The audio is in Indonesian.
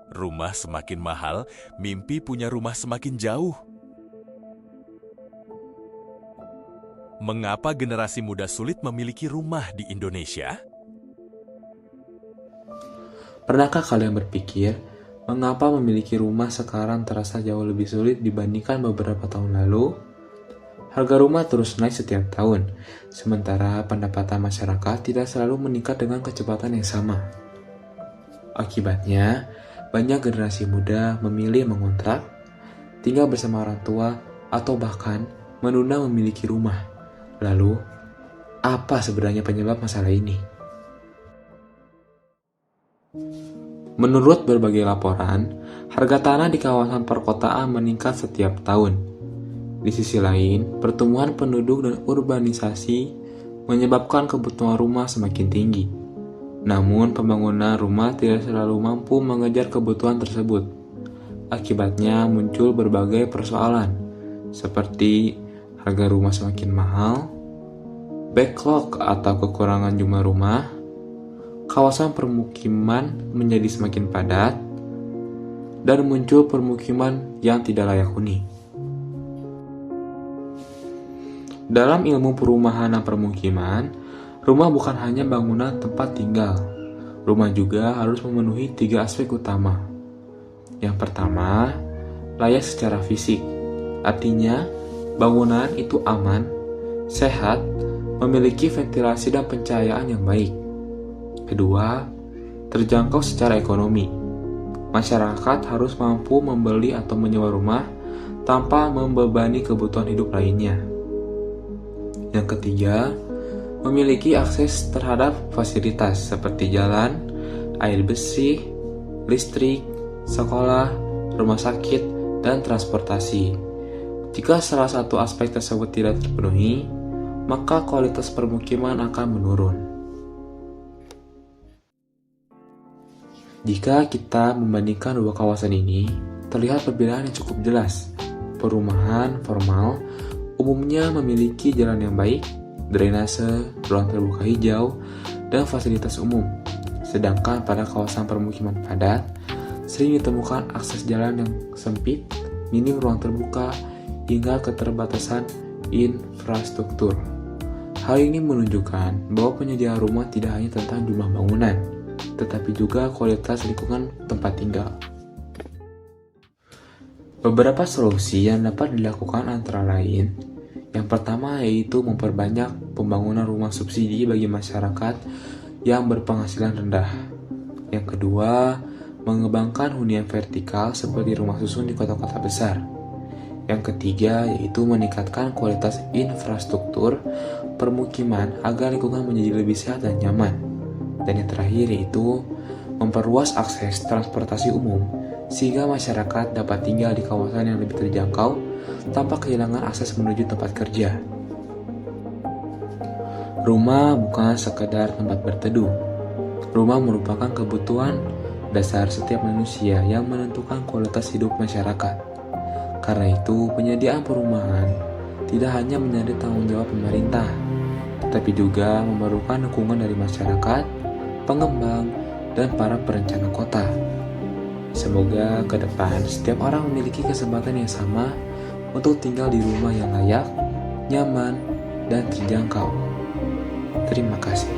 Rumah semakin mahal, mimpi punya rumah semakin jauh. Mengapa generasi muda sulit memiliki rumah di Indonesia? Pernahkah kalian berpikir, mengapa memiliki rumah sekarang terasa jauh lebih sulit dibandingkan beberapa tahun lalu? Harga rumah terus naik setiap tahun, sementara pendapatan masyarakat tidak selalu meningkat dengan kecepatan yang sama. Akibatnya, banyak generasi muda memilih mengontrak, tinggal bersama orang tua, atau bahkan menunda memiliki rumah. Lalu, apa sebenarnya penyebab masalah ini? Menurut berbagai laporan, harga tanah di kawasan perkotaan meningkat setiap tahun. Di sisi lain, pertumbuhan penduduk dan urbanisasi menyebabkan kebutuhan rumah semakin tinggi. Namun, pembangunan rumah tidak selalu mampu mengejar kebutuhan tersebut. Akibatnya muncul berbagai persoalan, seperti harga rumah semakin mahal, backlog atau kekurangan jumlah rumah, kawasan permukiman menjadi semakin padat, dan muncul permukiman yang tidak layak huni. Dalam ilmu perumahan dan permukiman, rumah bukan hanya bangunan tempat tinggal. Rumah juga harus memenuhi 3 aspek utama. Yang pertama, layak secara fisik. Artinya, bangunan itu aman, sehat, memiliki ventilasi dan pencahayaan yang baik. Kedua, terjangkau secara ekonomi. Masyarakat harus mampu membeli atau menyewa rumah tanpa membebani kebutuhan hidup lainnya. Yang ketiga, memiliki akses terhadap fasilitas seperti jalan, air bersih, listrik, sekolah, rumah sakit, dan transportasi. Jika salah satu aspek tersebut tidak terpenuhi, maka kualitas permukiman akan menurun. Jika kita membandingkan dua kawasan ini, terlihat perbedaan yang cukup jelas. Perumahan formal umumnya memiliki jalan yang baik, drainase, ruang terbuka hijau, dan fasilitas umum. Sedangkan pada kawasan permukiman padat, sering ditemukan akses jalan yang sempit, minim ruang terbuka, hingga keterbatasan infrastruktur. Hal ini menunjukkan bahwa penyediaan rumah tidak hanya tentang jumlah bangunan, tetapi juga kualitas lingkungan tempat tinggal. Beberapa solusi yang dapat dilakukan antara lain, yang pertama yaitu memperbanyak pembangunan rumah subsidi bagi masyarakat yang berpenghasilan rendah. Yang kedua, mengembangkan hunian vertikal seperti rumah susun di kota-kota besar. Yang ketiga yaitu meningkatkan kualitas infrastruktur permukiman agar lingkungan menjadi lebih sehat dan nyaman. Dan yang terakhir yaitu memperluas akses transportasi umum sehingga masyarakat dapat tinggal di kawasan yang lebih terjangkau tanpa kehilangan akses menuju tempat kerja. Rumah bukan sekedar tempat berteduh. Rumah merupakan kebutuhan dasar setiap manusia yang menentukan kualitas hidup masyarakat. Karena itu, penyediaan perumahan tidak hanya menjadi tanggung jawab pemerintah, tetapi juga memerlukan dukungan dari masyarakat, pengembang, dan para perencana kota. Semoga ke depan setiap orang memiliki kesempatan yang sama untuk tinggal di rumah yang layak, nyaman, dan terjangkau. Terima kasih.